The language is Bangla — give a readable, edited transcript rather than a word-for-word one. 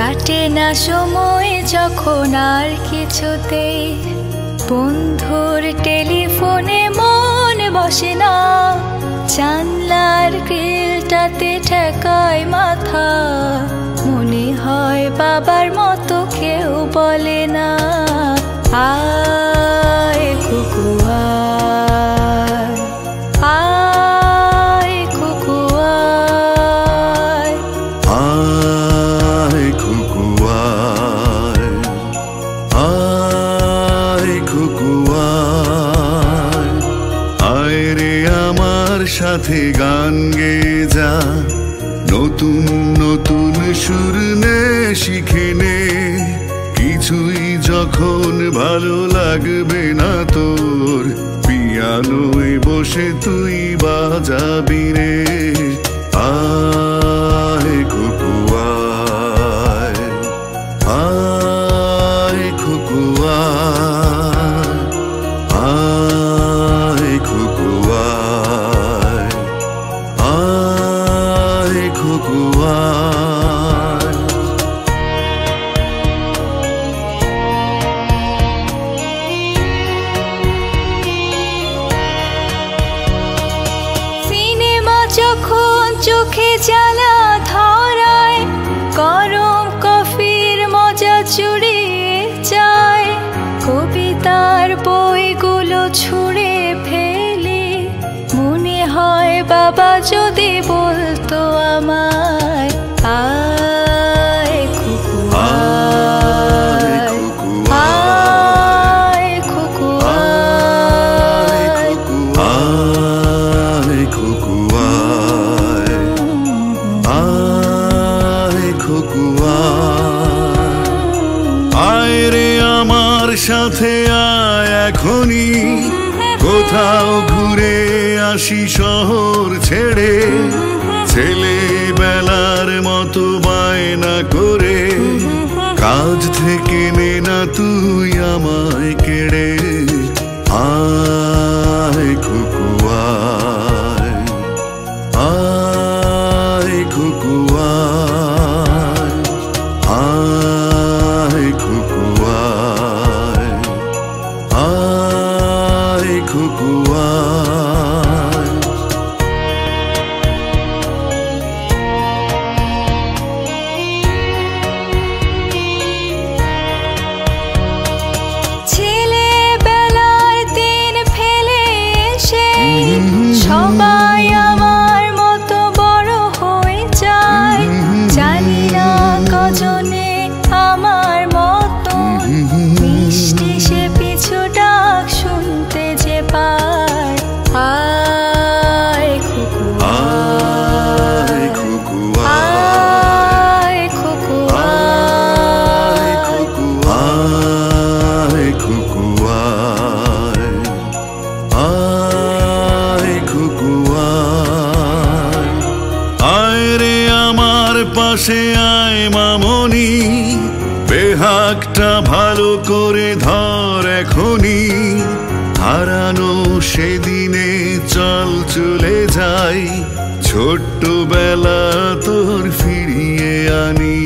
কাটে না সময় যখন আর কিছুতেই বন্ধুর টেলিফোনে মন বসে না, জানলার গ্রিলটাতে ঠেকায় মাথা, মনে হয় বাবার মতো কেউ বলে না, আয় কুকু আয়, আয় কুকু আয়, আয় কুকু আয়, আয় কুকু আয়, আয় রে আমার সাথে গান গেয়ে যা, নতুন নতুন সুর নে শিখে নে, কিছুই যখন ভালো লাগবে না তোর, পিয়ানোয় বসে তুই বাজাবি রে, আয় কুকু আয়, আয় কুকু আয়, আয় কুকু আয়, আয় কুকু আয়। সিনেমা যখন চোখে জ্বালা ধরায়, গরম কফির মজা চুরিয়ে যায়, কবিতার বইগুলো ছুঁড়ে ফেলে, মনে হয় বাবা যদি বলতো আমায়, আয় কুকু আয়, আয় কুকু আয়, আয় কুকু আয়, আয় কুকু আয়, আয় রে আমার সাথে আয় এখনই, কোথাও ঘুরে আসি শহর ছেড়ে, ছেলেবেলার মতো বায়না করে, কাজ থেকে নে না তুই আমায় কেড়ে, আয় কুকু আয়, আয় কুকু আয়, আয় কুকু আয়, আয় কুকু আয়। ছেলেবেলার দিন ফেলে এসে সবাই আমার মতো বড় হয়ে যায়, জানি না কজনে আমার মতো মিষ্টি সে পিছু ডাক শুনতে যে পায়, আয় কুকু আয় কুকু আয়, কুকু আয়, আয়, কুকু আয়, কুকু আয়, আয় কুকু আয়, আয় রে আমার পাশে আয় মামনি, বেহাগটা ভালো করে ধর এখনি, হারানো সেদিনে চল চলে যাই, ছোট্টবেলা তোর ফিরিয়ে আনি।